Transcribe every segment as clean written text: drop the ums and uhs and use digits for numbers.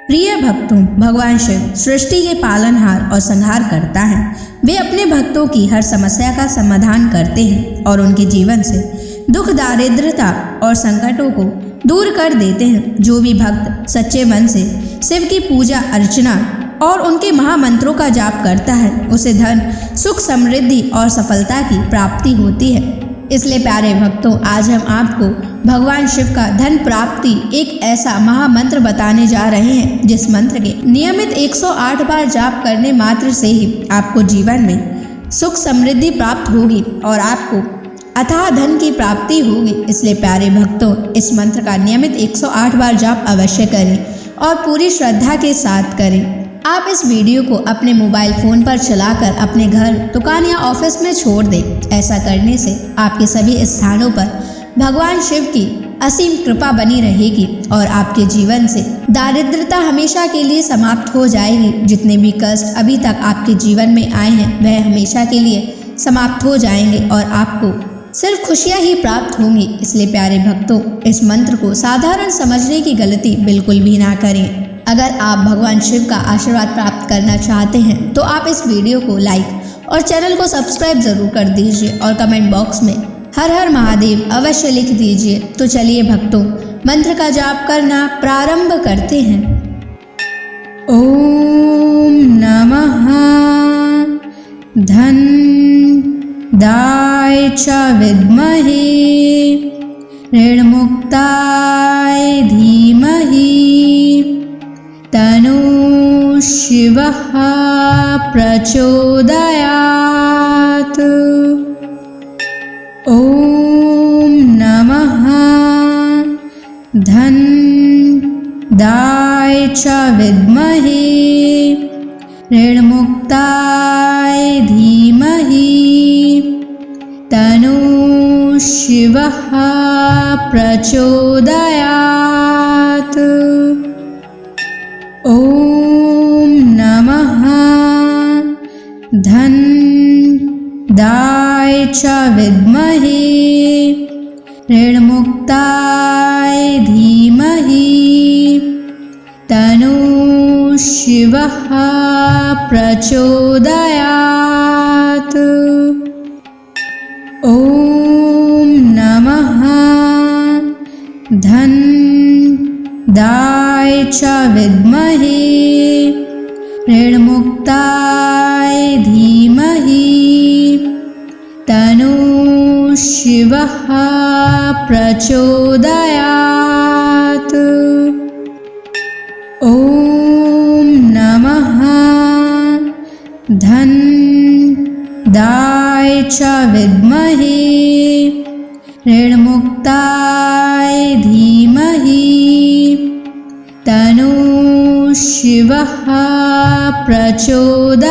प्रिय भक्तों, भगवान शिव सृष्टि के पालनहार और संहार करता है। वे अपने भक्तों की हर समस्या का समाधान करते हैं और उनके जीवन से दुख, दारिद्रता और संकटों को दूर कर देते हैं। जो भी भक्त सच्चे मन से शिव की पूजा अर्चना और उनके महामंत्रों का जाप करता है, उसे धन, सुख, समृद्धि और सफलता की प्राप्ति होती है। इसलिए प्यारे भक्तों, आज हम आपको भगवान शिव का धन प्राप्ति एक ऐसा महामंत्र बताने जा रहे हैं, जिस मंत्र के नियमित 108 बार जाप करने मात्र से ही आपको जीवन में सुख समृद्धि प्राप्त होगी और आपको अथाह धन की प्राप्ति होगी। इसलिए प्यारे भक्तों, इस मंत्र का नियमित 108 बार जाप अवश्य करें और पूरी श्रद्धा के साथ करें। आप इस वीडियो को अपने मोबाइल फ़ोन पर चलाकर अपने घर, दुकान या ऑफिस में छोड़ दें। ऐसा करने से आपके सभी स्थानों पर भगवान शिव की असीम कृपा बनी रहेगी और आपके जीवन से दारिद्रता हमेशा के लिए समाप्त हो जाएगी। जितने भी कष्ट अभी तक आपके जीवन में आए हैं, वह हमेशा के लिए समाप्त हो जाएंगे और आपको सिर्फ खुशियाँ ही प्राप्त होंगी। इसलिए प्यारे भक्तों, इस मंत्र को साधारण समझने की गलती बिल्कुल भी ना करें। अगर आप भगवान शिव का आशीर्वाद प्राप्त करना चाहते हैं तो आप इस वीडियो को लाइक और चैनल को सब्सक्राइब जरूर कर दीजिए और कमेंट बॉक्स में हर हर महादेव अवश्य लिख दीजिए। तो चलिए भक्तों, मंत्र का जाप करना प्रारंभ करते हैं। ओम नमः धन दाय च विद्महे ऋणमुक्ताय धीमहि तनु शिवः प्रचोदयात्। ओम नमः धन दाय च विद्महे ऋणमुक्ताय धीमहि तनु शिवः प्रचोदयात्। ओम नमः धन दाय च विद्महे ऋणमुक्ताय धीमहि तनु शिवः प्रचोदयात्। ओम नमः धन दाय च विद्महे ऋणमुक्ताय धीमहि तनु शिवः प्रचोदयात्। ओम नमः धन दाय च विद्महे ऋणमुक्ताय धीमहि तनु शिवः प्रचोदयात्।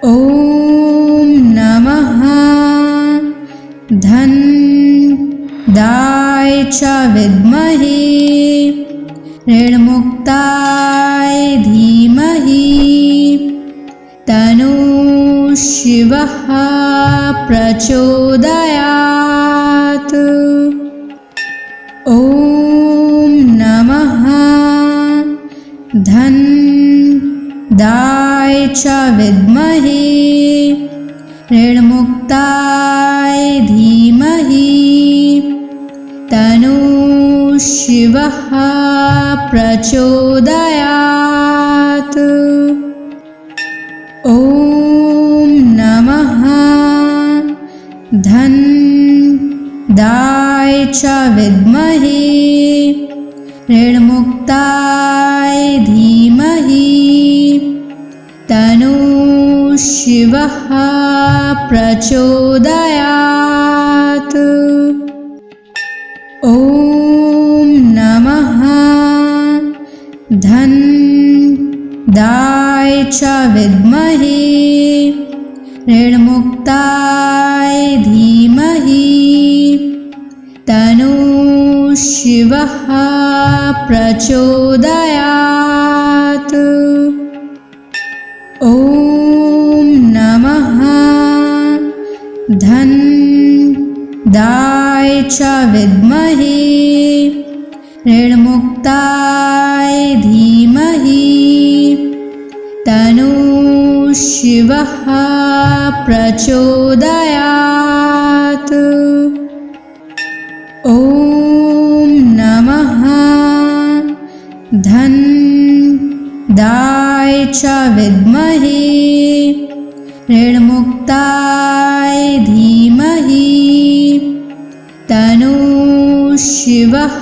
ओम नमः धन दाय च विद्महे ऋणमुक्ताय धीमहि तनु शिवः प्रचोदयात्। ओम नमः धन दाय च विद्महे ऋणमुक्ताय धीमहि तनु शिवः प्रचोदयात्। ओम नमः धन दाय च विद्महे ऋणमुक्ताय धीमहि तनु शिवः प्रचोदयात्। ओम नमः धन दाय च विद्महे ऋणमुक्ताय धीमहि तनु शिवः प्रचोदयात्। ओम नमः धन दाय च विद्महे ऋणमुक्ताय धीमहि तन्नो शिवः प्रचोदयात्। ॐ नमः धनदाय च विद्महे ऋणमुक्ताय धीमहि तन्नो शिवः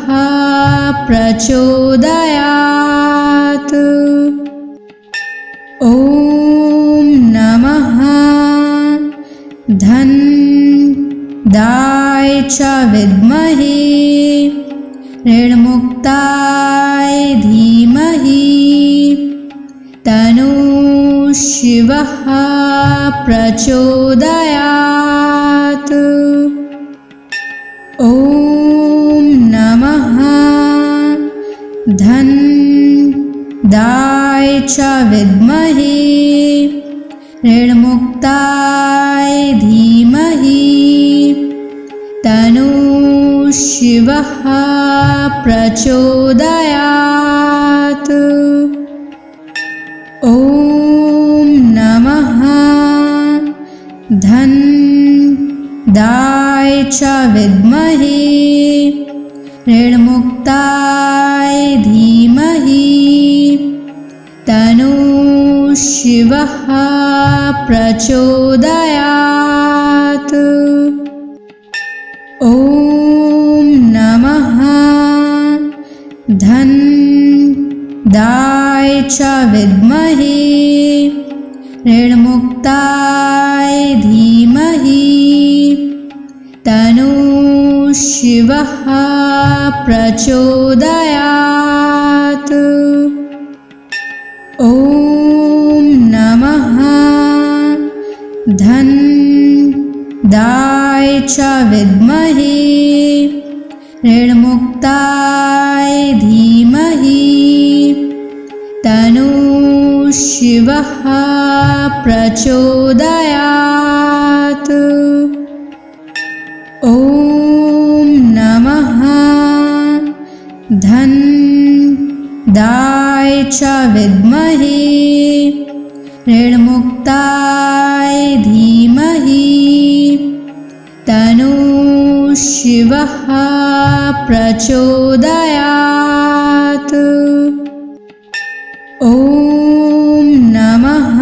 प्रचोदयात्। ॐ नमः धनदाय च विद्महे ऋणमुक्ताय धीमहि तन्नो शिवः प्रचोदयात्। ॐ नमः धनदाय च विद्महे ऋणमुक्ताय धीमहि तन्नो शिवः प्रचोदयात्। ॐ नमः धनदाय च विद्महे ऋणमुक्ताय धीमहि तन्नो शिवः प्रचोदयात्। ॐ नमः धनदाय च विद्महे ऋणमुक्ताय धीमहि तन्नो शिवः प्रचोदयात्। ॐ नमः धनदाय च विद्महे ऋणमुक्ताय धीमहि तन्नो शिवः प्रचोदयात्। ॐ नमः धनदाय च विद्महे ऋणमुक्ताय धीमहि तन्नो शिवः प्रचोदयात्। ॐ नमः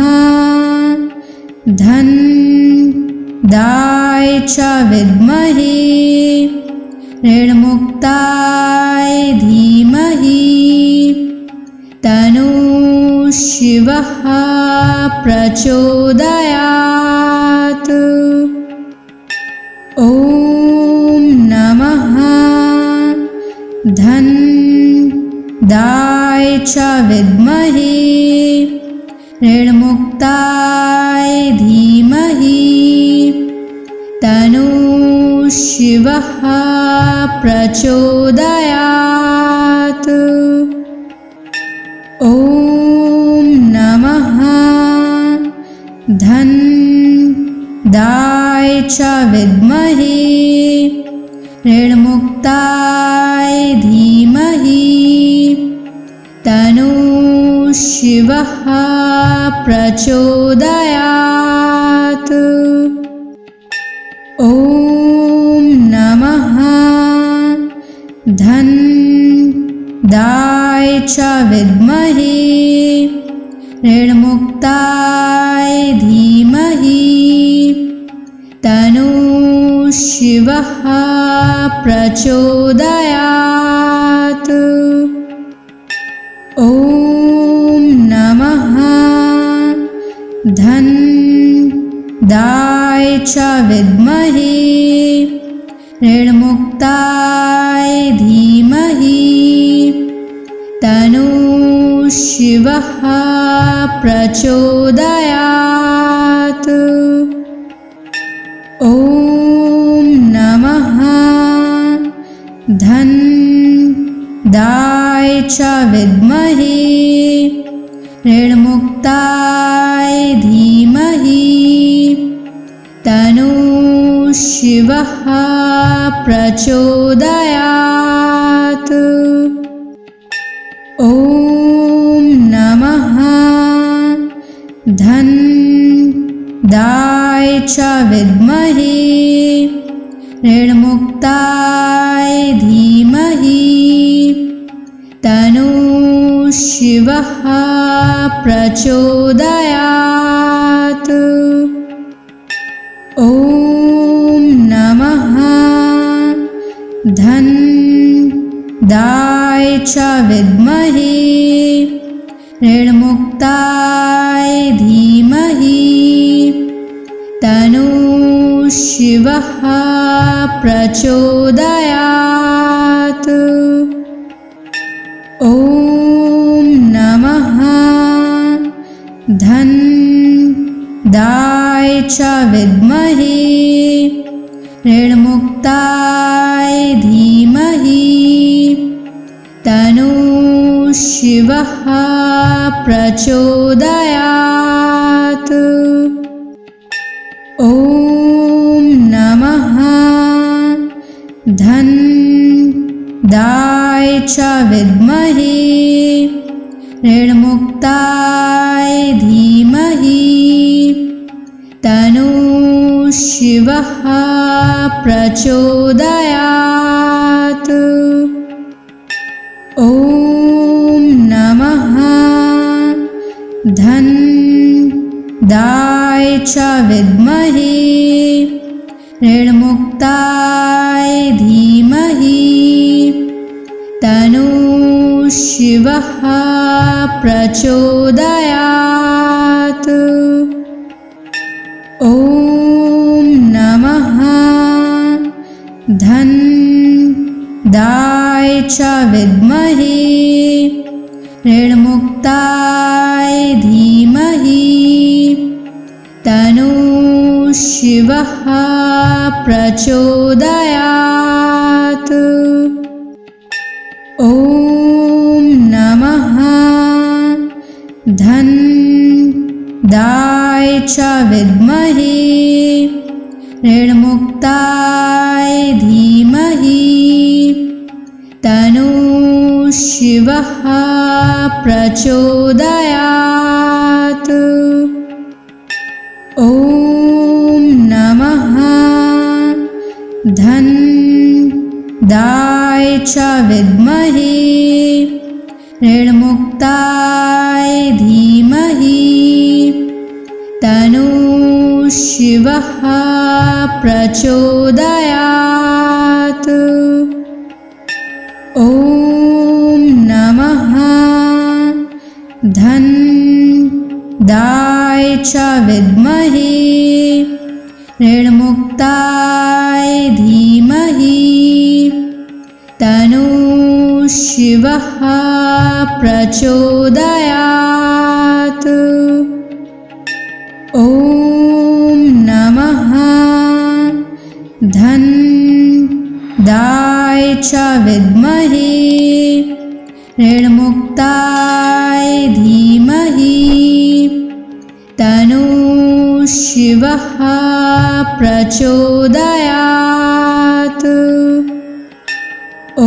धनदाय च विद्महे ऋणमुक्ताय धीमहि तन्नो शिवः प्रचोदयात्। ॐ नमः धनदाय च विद्महे ऋणमुक्ताय धीमहि तन्नो शिवः प्रचोदयात्। ॐ नमः धनदाय च विद्महे ऋणमुक्ताय धीमहि तन्नो शिवः प्रचोदयात्। ॐ नमः धनदाय च विद्महे ऋणमुक्ताय धीमहि तन्नो शिवः प्रचोदयात्। ॐ नमः धनदाय च विद्महे ऋणमुक्ताय धीमहि तन्नो शिवः प्रचोदयात्। ॐ नमः धनदाय च विद्महे ऋणमुक्ताय धीमहि तन्नो शिवः प्रचोदयात्। ॐ नमः धनदाय च विद्महे ऋणमुक्ताय धीमहि तन्नो शिवः प्रचोदयात्। ॐ नमः धनदाय च विद्महे ऋणमुक्ताय धीमहि तन्नो शिवः प्रचोदयात्। ॐ नमः धनदाय च विद्महे ऋणमुक्ताय धीमहि तन्नो शिवः प्रचोदयात्। ॐ नमः धनदाय च विद्महे ऋणमुक्ताय धीमहि तन्नो शिवः प्रचोदयात्। ॐ नमः धनदाय च विद्महे ऋणमुक्ताय धीमहि तन्नो शिवः प्रचोदयात्। ॐ नमः धनदाय च विद्महे ऋणमुक्ताय धीमहि तन्नो शिवः प्रचोदयात्। ॐ नमः धनदाय च विद्महे ऋणमुक्ताय धीमहि तन्नो शिवः प्रचोदयात्। ॐ नमः धनदाय च विद्महे ऋणमुक्ताय धीमहि तन्नो शिवः प्रचोदयात्। ॐ नमः धनदाय च विद्महे ऋणमुक्ताय धीमहि तन्नो शिवः प्रचोदयात्। ॐ नमः धनदाय च विद्महे ऋणमुक्ताय धीमहि तन्नो शिवः प्रचोदयात्।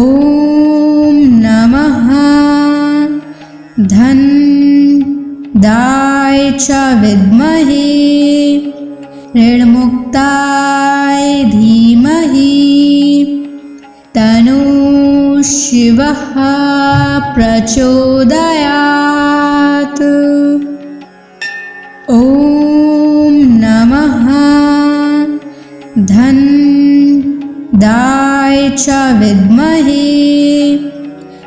ॐ नमः धनदाय च विद्महे ऋणमुक्ताय धीमहि तन्नो शिवः प्रचोदयात्। ॐ नमः धनदाय च विद्महे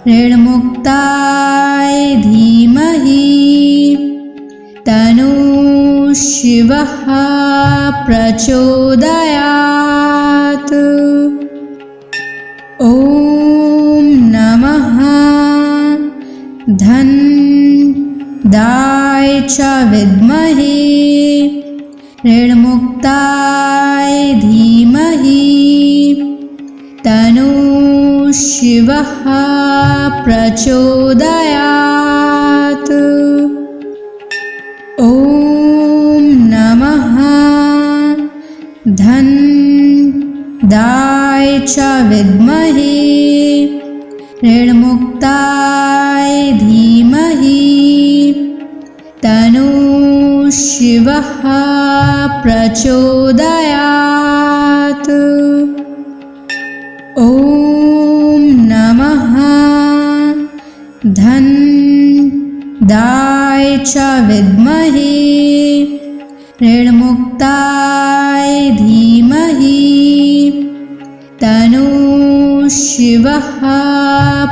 ऋणमुक्ताय धीमहि तन्नो शिवः प्रचोदयात्। ॐ नमः धनदाय च विद्महे ऋणमुक्ताय धीमहि तन्नो शिवः प्रचोदयात्। ॐ नमः धनदाय च विद्महे ऋणमुक्ताय धीमहि तन्नो शिवः प्रचोदयात्। ॐ नमः धन्दाय च विद्महे ऋणमुक्ताय धीमहि तन्नो शिवः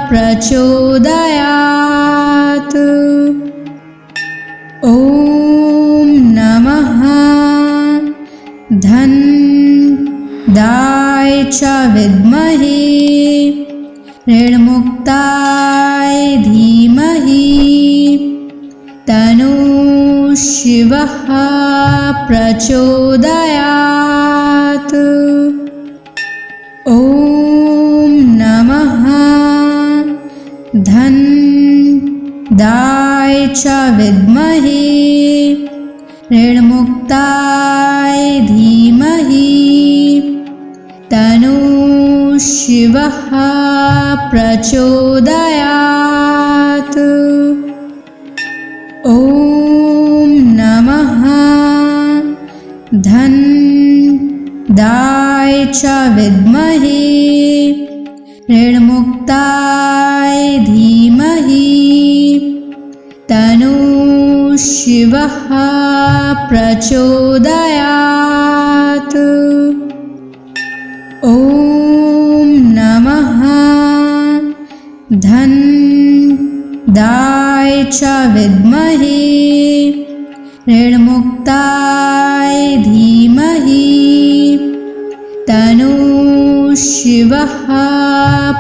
प्रचोदयात्। ॐ नमः धन्दाय च विद्महे ऋणमुक्ताय धीमहि तन्नो शिवः प्रचोदयात्। ॐ नमः धन्दाय च विद्महे ऋणमुक्ताय धीमहि तन्नो शिवः प्रचोदयात्। ॐ नमः धन्दाय च विद्महे ऋणमुक्ताय धीमहि तन्नो शिवः प्रचोदयात्। ॐ नमः धन्दाय च विद्महे ऋणमुक्ताय धीमहि तन्नो शिवः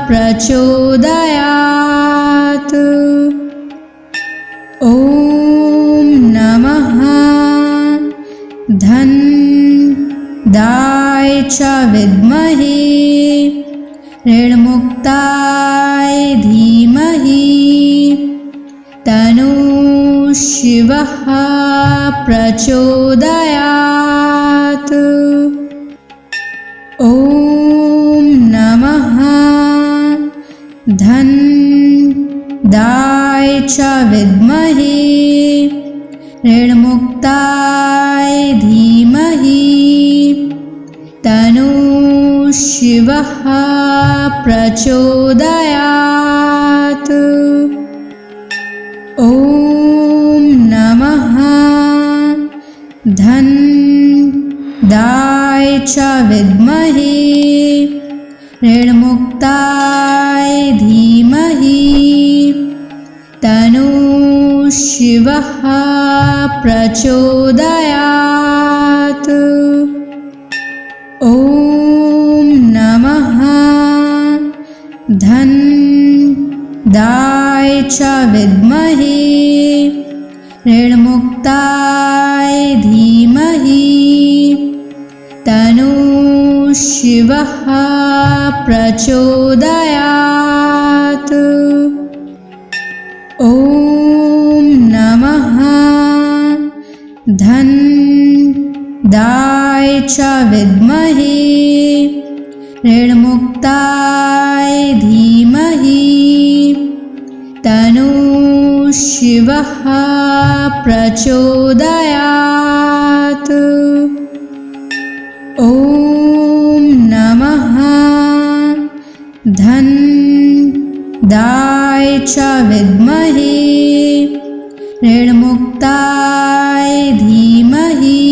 प्रचोदयात्। ॐ नमः धन्दाय च विद्महे ऋणमुक्ताय धीमहि तन्नो शिवः प्रचोदयात्। ॐ नमः धन्दाय च विद्महे ऋणमुक्ताय धीमहि तन्नो शिवः प्रचोदयात्। ॐ नमः धन्दाय च विद्महे ऋणमुक्ताय धीमहि तन्नो शिवः प्रचोदयात्। ॐ नमः धन्दाय च विद्महे ऋणमुक्ताय धीमहि तन्नो शिवः प्रचोदयात्। ॐ नमः धन्दाय च विद्महे ऋणमुक्ताय धीमहि तन्नो शिवः प्रचोदयात्। ॐ नमः धन्दाय च विद्महे ऋणमुक्ताय धीमहि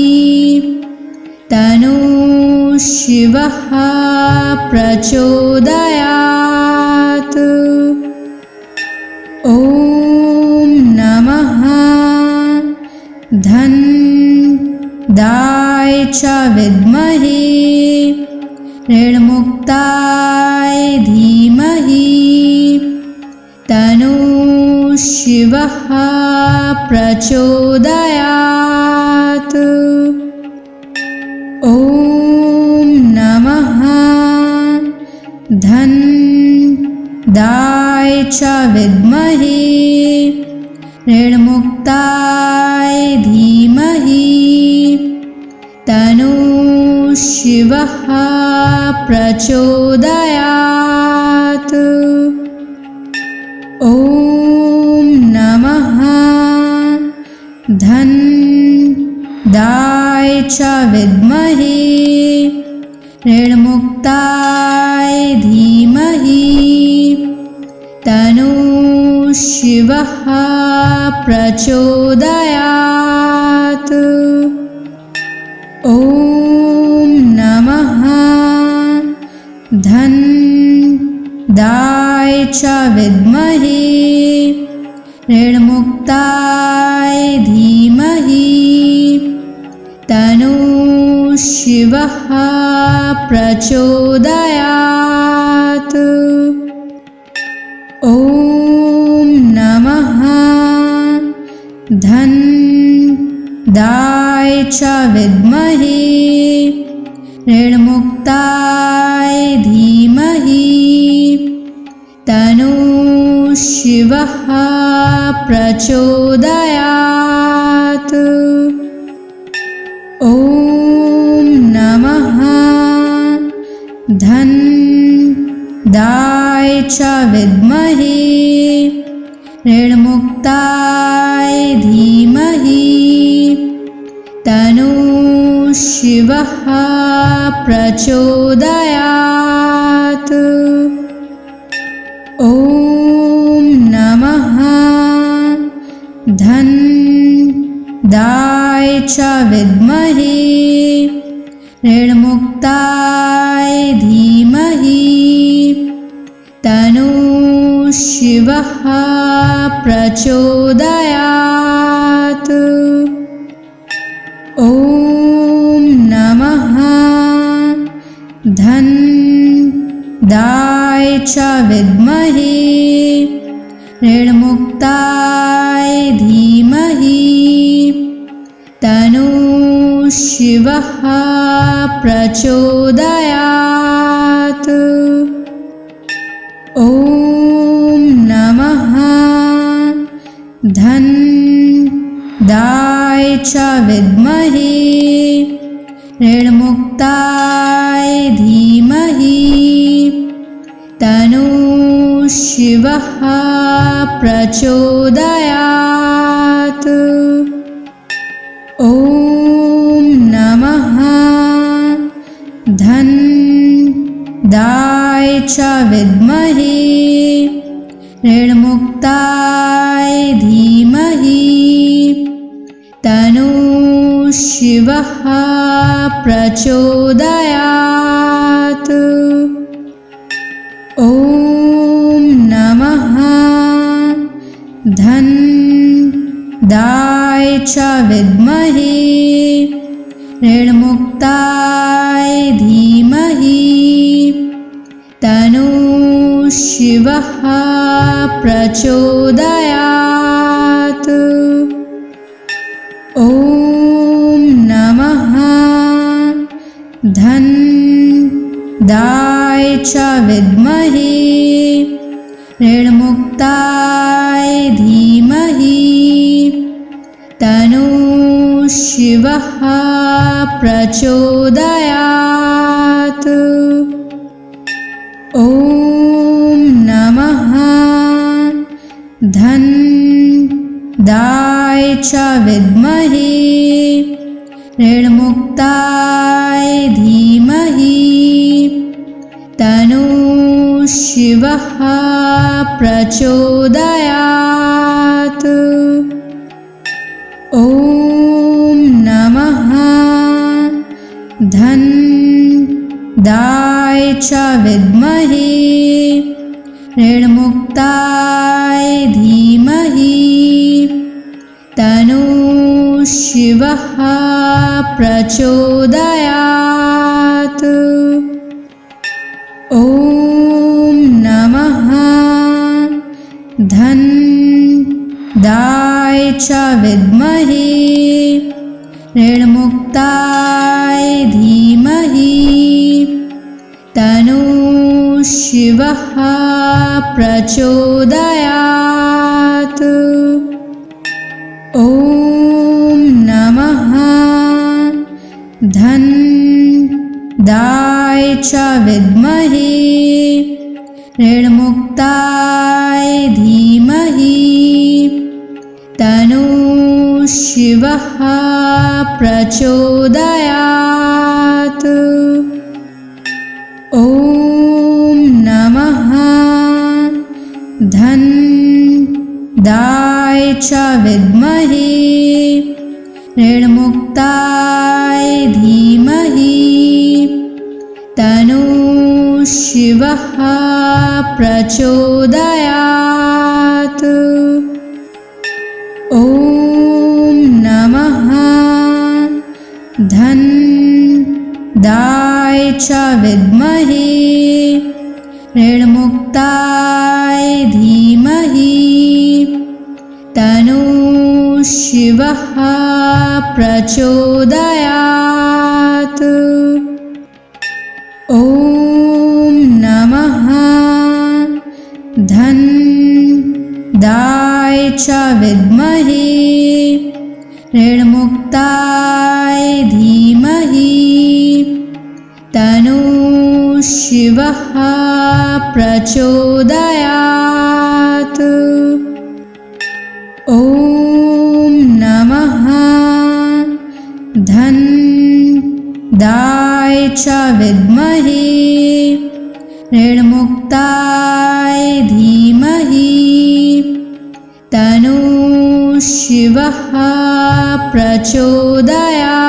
तन्नो शिवः प्रचोदयात्। ॐ नमः धन्दाय च विद्महे ऋणमुक्ताय धीमहि तन्नो शिवः प्रचोदयात्। ॐ नमः धन्दाय च विद्महे ऋणमुक्ताय धीमहि तन्नो शिवः प्रचोदयात्। ॐ ॐ नमः धनदाय च विद्महे ऋणमुक्ताय धीमहि तन्नो शिवः प्रचोदयात्। ॐ नमः धनदाय च विद्महे ऋणमुक्ताय धीमहि तन्नो शिवः प्रचोदयात्। ॐ नमः धनदाय च विद्महे ऋणमुक्ताय धीमहि तन्नो शिवः प्रचोदयात्। ॐ नमः धनदाय च विद्महे ऋणमुक्ताय धीमहि तन्नो शिवः प्रचोदयात्। ॐ नमः धनदाय च विद्महे ऋणमुक्ताय धीमहि तन्नो शिवः प्रचोदयात्। ॐ नमः धनदाय च विद्महे ऋणमुक्ताय धीमहि तन्नो शिवः प्रचोदयात्। ॐ नमः धनदाय च विद्महे ऋणमुक्ताय धीमहि तन्नो शिवः प्रचोदयात्। ॐ नमः धनदाय च विद्महे ऋणमुक्ताय धीमहि तन्नो शिवः प्रचोदयात्। ॐ नमः धनदाय च विद्महे ऋणमुक्ताय धीमहि तन्नो शिवः प्रचोदयात्। ॐ नमः धनदाय च विद्महे ऋणमुक्ताय धीमहि तन्नो शिवः प्रचोदयात्। ॐ नमः धनदाय च विद्महे ऋणमुक्ताय धीमहि तन्नो शिवः प्रचोदयात्। ॐ नमः धनदाय च विद्महे ऋणमुक्ताय धीमहि तन्नो शिवः प्रचोदयात्। ॐ नमः धनदाय च विद्महे ऋणमुक्ताय धीमहि तन्नो शिवः प्रचोदयात्। ॐ नमः धनदाय च विद्महे ऋणमुक्ताय धीमहि शिवः प्रचोदयात्। ॐ नमः धन्दाय च विद्महे ऋणमुक्ताय धीमहि तन्नो शिवः प्रचोदयात्। ॐ नमः धन्दाय च विद्महे ऋणमुक्ताय धीमहि तन्नो शिवः प्रचोदयात्। ॐ नमः धन्दाय च विद्महे ऋणमुक्ताय धीमहि तन्नो शिवः प्रचोदयात्। ॐ नमः धन्दाय च विद्महे ऋणमुक्ताय धीमहि तन्नो शिवः प्रचोदयात्।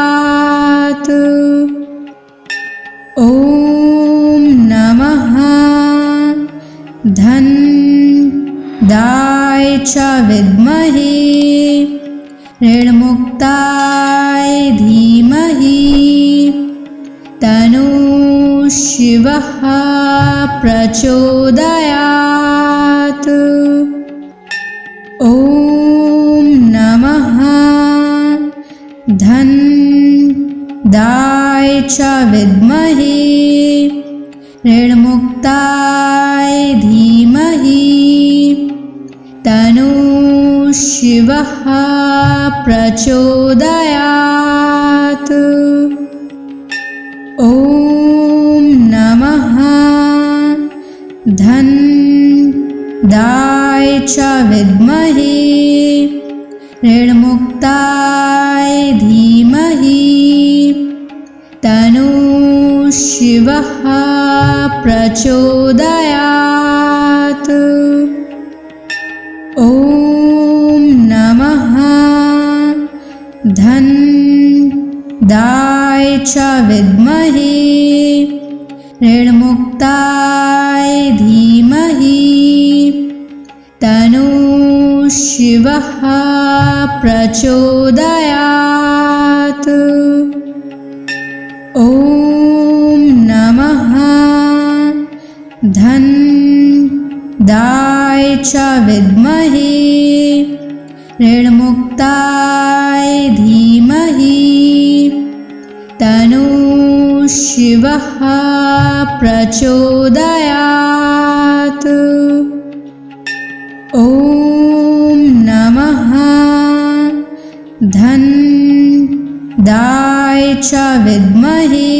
ॐ नमः धन्दाय च विद्महे ऋणमुक्ताय धीमहि तन्नो शिवः प्रचोदयात्। ॐ नमः धन्दाय च विद्महे ऋणमुक्ताय धीमहि तन्नो शिवः प्रचोदयात्। ॐ नमः धन्दाय च विद्महे ऋणमुक्ताय धीमहि तन्नो शिवः प्रचोदयात्। ॐ नमः धन्दाय च विद्महे ऋणमुक्ताय धीमहि तन्नो शिवः प्रचोदयात्। ॐ नमः धन्दाय च विद्महे ऋणमुक्ताय धीमहि तन्नो शिवः प्रचोदयात्। ॐ नमः धन्दाय च विद्महे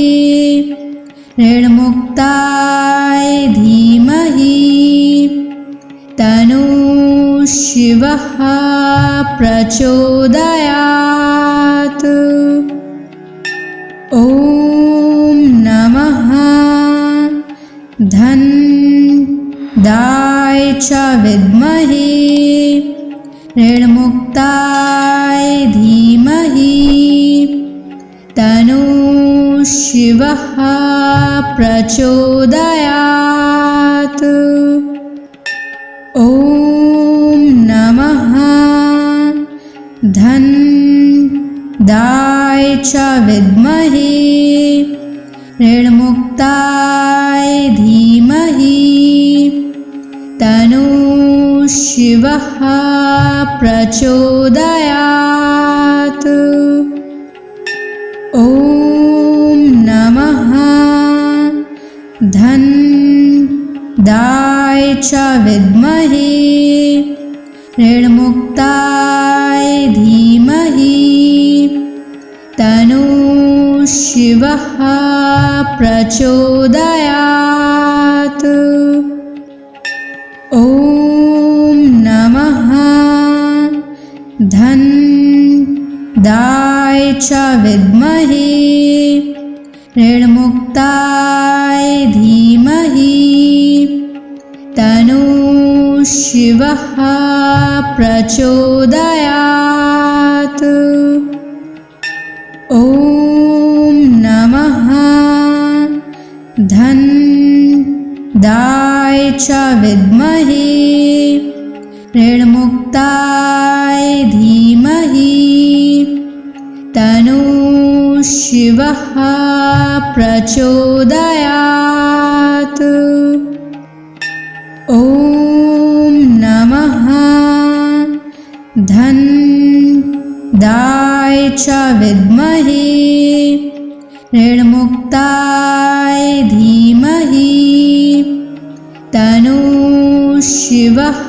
ऋणमुक्ताय धीमहि तन्नो शिवः प्रचोदयात्। ॐ नमः धन्दाय च विद्महे ऋणमुक्ताय धीमहि तन्नो शिवः प्रचोदयात्। ॐ नमः धन्दाय च विद्महे ऋणमुक्ताय धीमहि तन्नो शिवः प्रचोदयात्। ॐ नमः धन्दाय च विद्महे ऋणमुक्ताय धीमहि तन्नो शिवः प्रचोदयात्। ॐ नमः धन्दाय च विद्महे ऋणमुक्ताय धीमहि तन्नो शिवः प्रचोदयात्। ॐ नमः धन्दाय च विद्महे ऋणमुक्ताय धीमहि तन्नो शिवः प्रचोदयात्। ॐ नमः धन्दाय च विद्महे ऋणमुक्ताय धीमहि तन्नो शिवः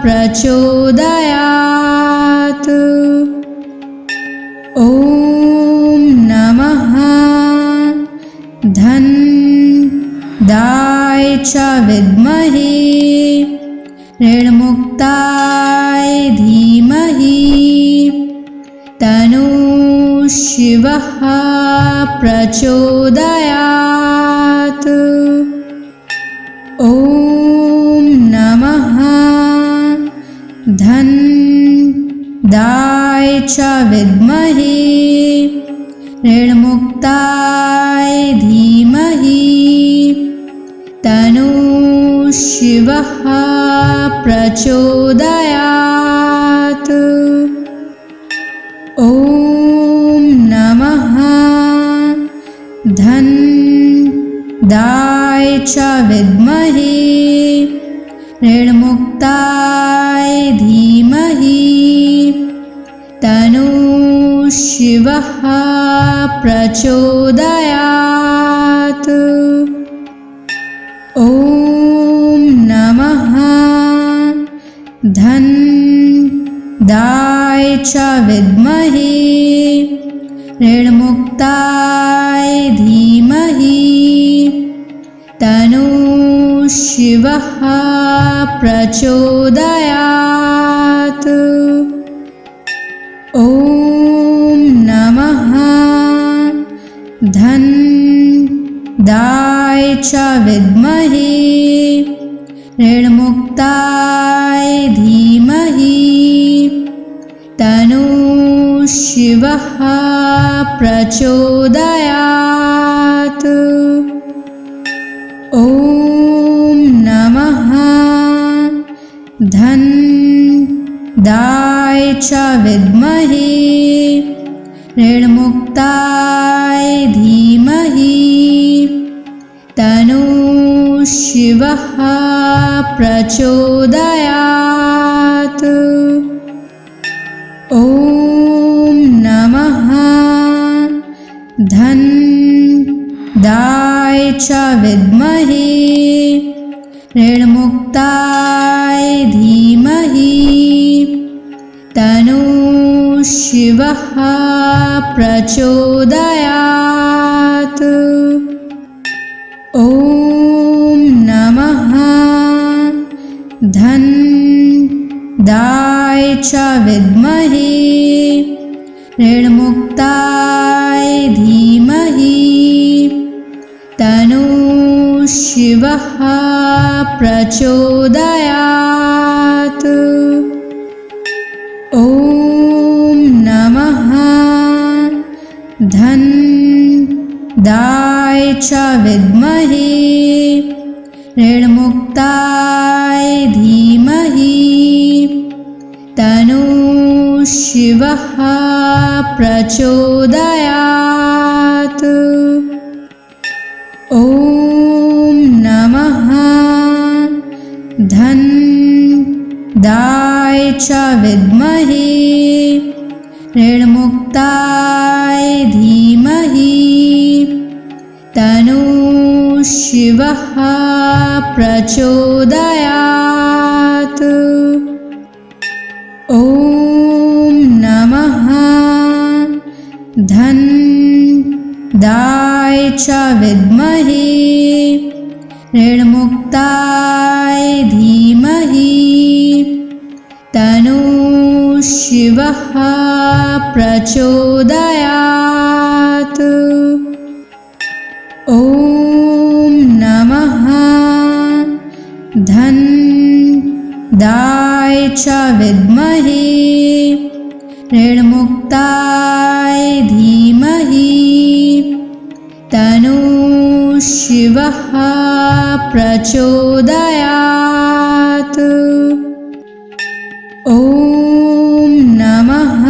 प्रचोदयात्। ॐ नमः धन्दाय च विद्महे ऋणमुक्ताय धीमहि तन्नो शिवः प्रचोदयात्। ॐ नमः धन्दाय च विद्महे ऋणमुक्ताय धीमहि तन्नो शिवः प्रचोदयात्। ॐ नमः धन्दाय च विद्महे ऋणमुक्ताय धीमहि तन्नो शिवः प्रचोदयात्। ॐ नमः धन्दाय च विद्महे ऋणमुक्ताय धीमहि तन्नो शिवः प्रचोदयात्। ॐ नमः धन्दाय च विद्महे ऋणमुक्ताय धीमहि तन्नो शिवः प्रचोदयात्। ॐ नमः धन्दाय च विद्महे ऋणमुक्ताय धीमहि तन्नो शिवः प्रचोदयात्। ॐ नमः धन्दाय च विद्महे ऋणमुक्ताय धीमहि तन्नो शिवः प्रचोदयात्। ॐ नमः धन्दाय च विद्महे ऋणमुक्ताय धीमहि तन्नो शिवः प्रचोदयात्। ॐ नमः धन्दाय च विद्महे ऋणमुक्ताय धीमहि तन्नो शिवः प्रचोदयात्। ॐ नमः धन्दाय च विद्महे ऋणमुक्ताय धीमहि तन्नो शिवः प्रचोदयात्। ॐ नमः धन्दाय च विद्महे ऋणमुक्ताय धीमहि तन्नो शिवः प्रचोदयात्। ॐ नमः धन्दाय च विद्महे ऋणमुक्ताय धीमहि तन्नो शिवः प्रचोदयात्। ॐ नमः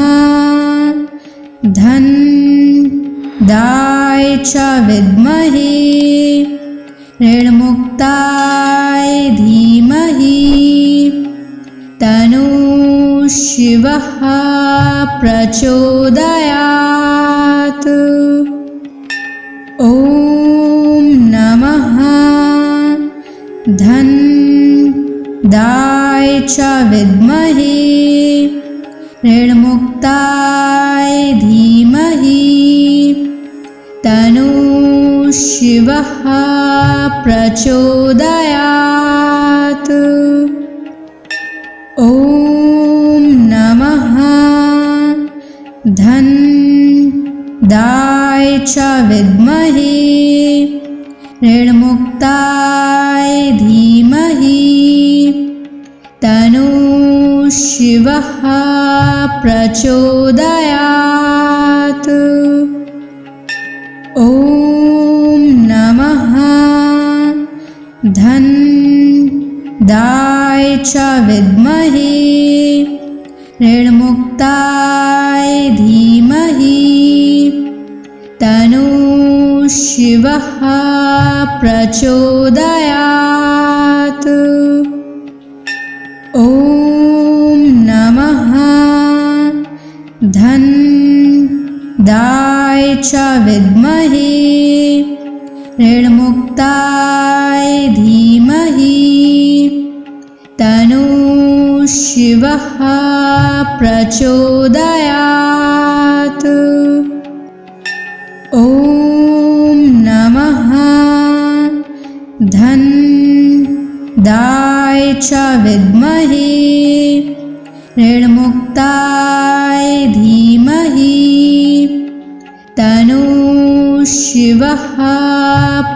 धन्दाय च विद्महे ऋणमुक्ताय धीमहि तन्नो शिवः प्रचोदयात्। ॐ नमः धन्दाय च विद्महे ऋणमुक्ताय धीमहि तन्नो शिवः प्रचोदयात्। ॐ नमः धन्दाय च विद्महे ऋणमुक्ताय धीमहि तन्नो शिवः प्रचोदयात्। ॐ नमः धन्दाय च विद्महे ऋणमुक्ताय धीमहि तन्नो शिवः प्रचोदयात्। ॐ नमः धन्दाय च विद्महे ऋणमुक्ताय धीमहि तन्नो शिवः प्रचोदयात्। ॐ नमः धन्दाय च विद्महे ऋणमुक्ताय धीमहि तन्नो शिवः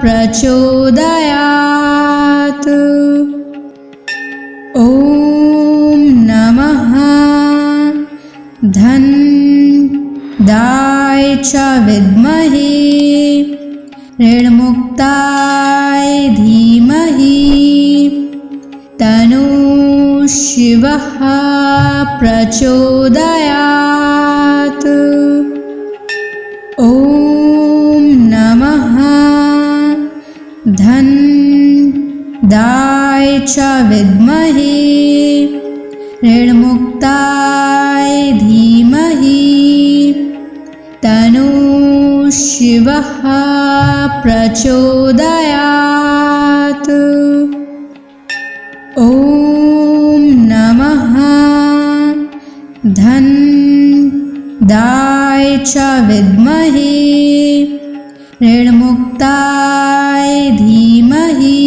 प्रचोदयात्। ॐ नमः धन्दाय च विद्महे ऋणमुक्ताय धीमहि तन्नो शिवः प्रचोदयात्। ॐ नमः धन्दाय च विद्महे ऋणमुक्ताय धीमहि तन्नो शिवः प्रचोदयात्। ॐ नमः धन्दाय च विद्महे ऋणमुक्ताय धीमहि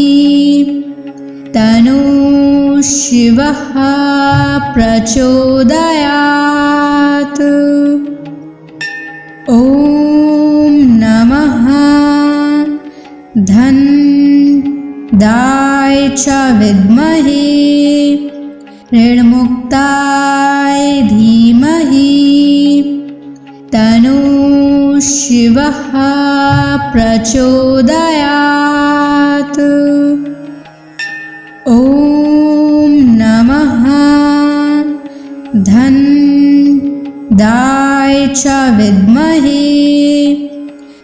तन्नो शिवः प्रचोदयात्। ॐ नमः धन्दाय च विद्महे ऋणमुक्ताय धीमहि तन्नो शिवः प्रचोदयात्। ॐ नमः धन्दाय च विद्महे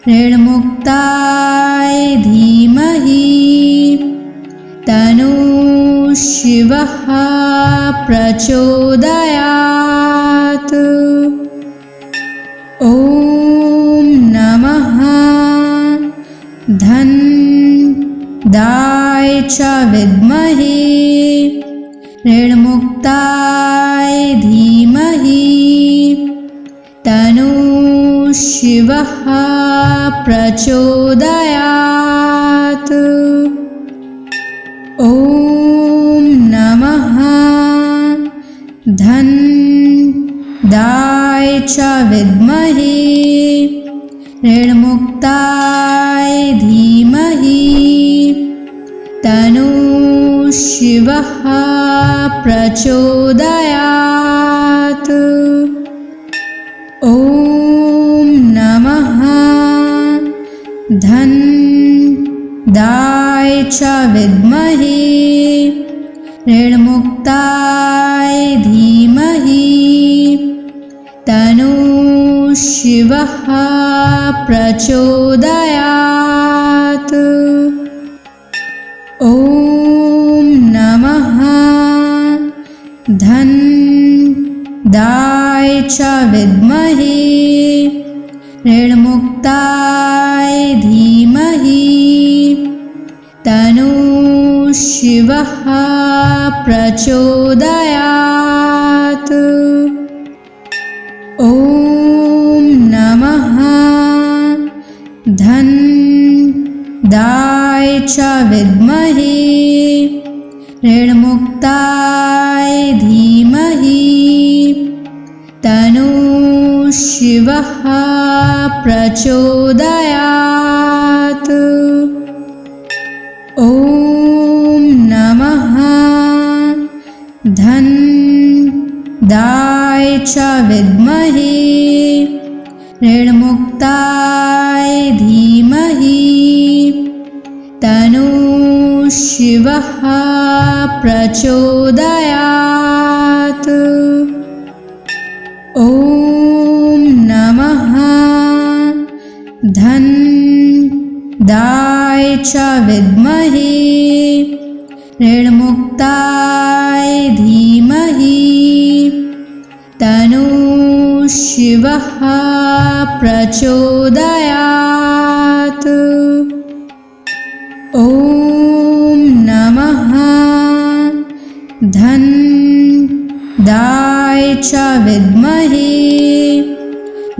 ऋणमुक्ताय धीमहि तन्नो शिवः प्रचोदयात्। ॐ नमः धन्दाय च विद्महे ऋणमुक्ताय धीमहि तन्नो शिवः प्रचोदयात्। ॐ नमः धन्दाय च विद्महे ऋणमुक्ताय धीमहि तन्नो शिवः प्रचोदयात्। ॐ नमः धन्दाय च विद्महे ऋणमुक्ताय धीमहि तन्नो शिवः प्रचोदयात्। ॐ नमः धन्दाय च विद्महे ऋणमुक्ताय धीमहि तन्नो शिवः प्रचोदयात्। ॐ नमः धन्दाय च विद्महे ऋणमुक्ताय धीमहि तन्नो शिवः प्रचोदयात्। ॐ नमः धन्दाय च विद्महे ऋणमुक्ताय धीमहि तन्नो शिवः प्रचोदयात्। ॐ नमः धन्दाय च विद्महे ऋणमुक्ताय धीमहि तन्नो शिवः प्रचोदयात्। ॐ नमः धन्दाय च विद्महे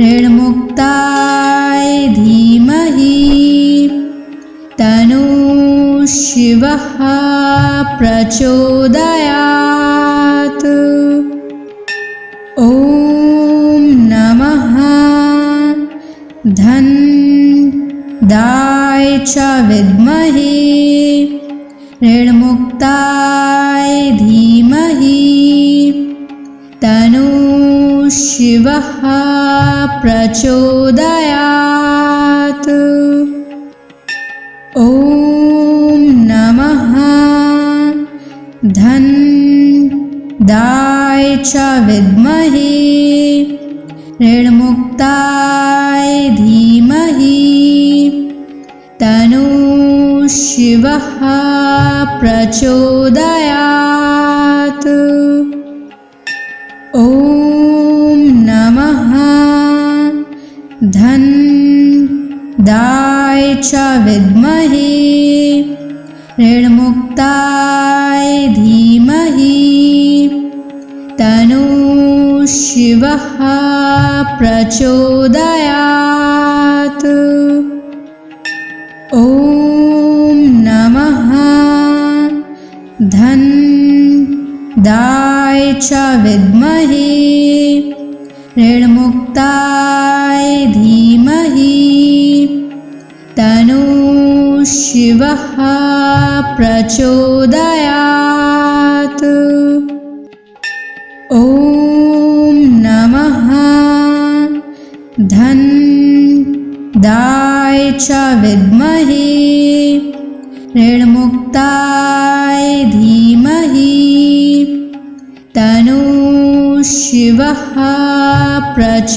ऋणमुक्ताय धीमहि तन्नो शिवः प्रचोदयात्। ॐ नमः धन्दाय च विद्महे ऋणमुक्ताय धीमहि तन्नो शिवः प्रचोदयात्। ॐ नमः धन्दाय च विद्महे ऋणमुक्ताय धीमहि तन्नो शिवः प्रचोदयात्। ॐ नमः धन्दाय च विद्महे ऋणमुक्ताय धीमहि तन्नो शिवः प्रचोदयात्। ॐ नमः धन्दाय च विद्महे ऋणमुक्ताय धीमहि तन्नो शिवः प्रचोदयात्। ॐ नमः धन्दाय च विद्महे ऋणमुक्ताय धीमहि तन्नो शिवः प्रचोदयात्।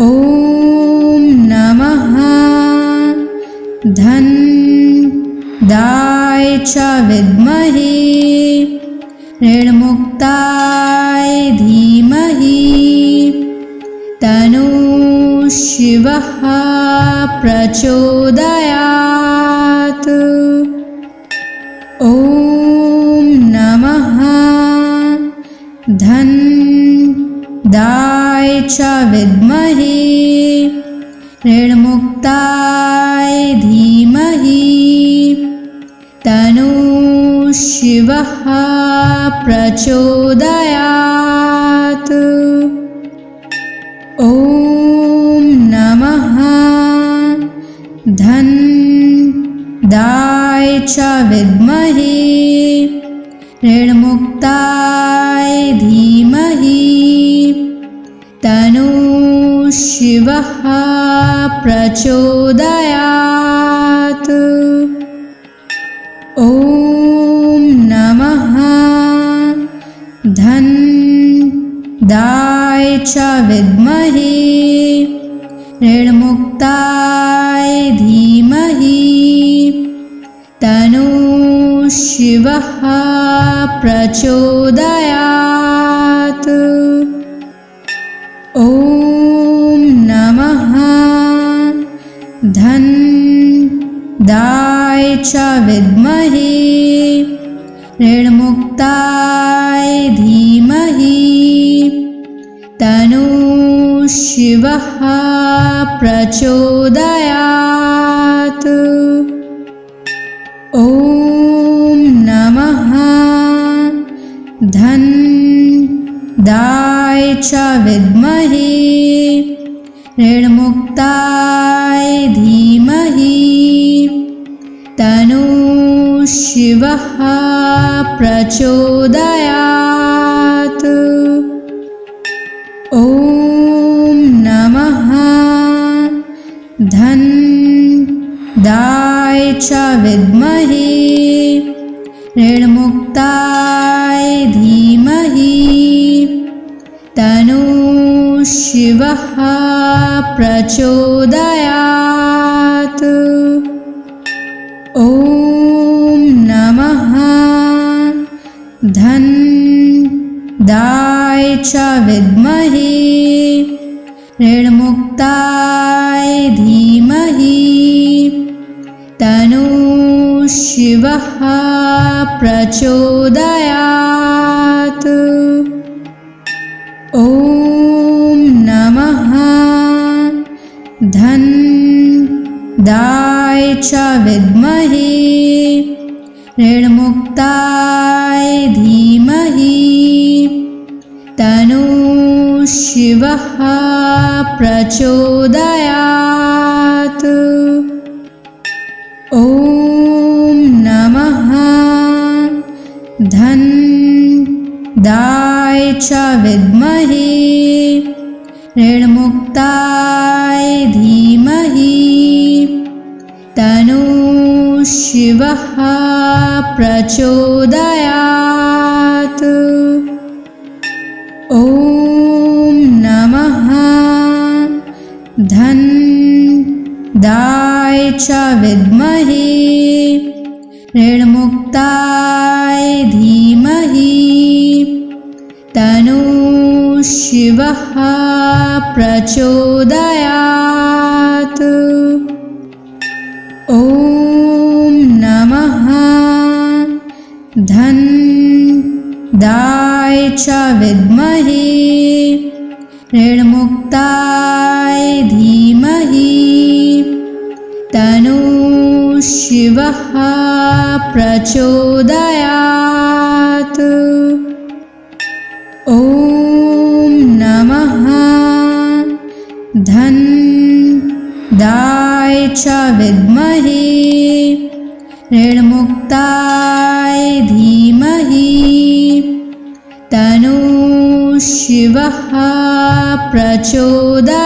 ॐ नमः धन्दाय च विद्महे ऋणमुक्ताय धीमहि तन्नो शिवः प्रचोदयात्। ॐ नमः धन्दाय च विद्महे ऋणमुक्ताय धीमहि तन्नो शिवः प्रचोदयात्। ॐ नमः धन्दाय च विद्महे ऋणमुक्ताय धीमहि तन्नो शिवः प्रचोदयात्। ॐ नमः धन्दाय च विद्महे ऋणमुक्ताय धीमहि तन्नो शिवः प्रचोदयात्। ॐ नमः धन्दाय च विद्महे ऋणमुक्ताय धीमहि तन्नो शिवः प्रचोदयात्। ॐ नमः धन्दाय च विद्महे ऋणमुक्ताय धीमहि तन्नो शिवः प्रचोदयात्। ॐ नमः धन्दाय च विद्महे ऋणमुक्ताय धीमहि तन्नो शिवः प्रचोदयात्। ॐ नमः धन्दाय च विद्महे ऋणमुक्ताय धीमहि तन्नो शिवः प्रचोदयात्। ॐ नमः धन्दाय च विद्महे ऋणमुक्ताय धीमहि तन्नो शिवः प्रचोदयात्। ॐ नमः धन्दाय च विद्महे ऋणमुक्ताय धीमहि तन्नो शिवः प्रचोदयात्। ॐ नमः धन्दाय च विद्महे ऋणमुक्ताय धीमहि तन्नो शिवः प्रचोदयात्। ॐ नमः धन्दाय च विद्महे ऋणमुक्ताय धीमहि तन्नो शिवः प्रचोदयात्। ॐ नमः धन्दाय च विद्महे ऋणमुक्ताय धीमहि तन्नो शिवः प्रचोदयात्।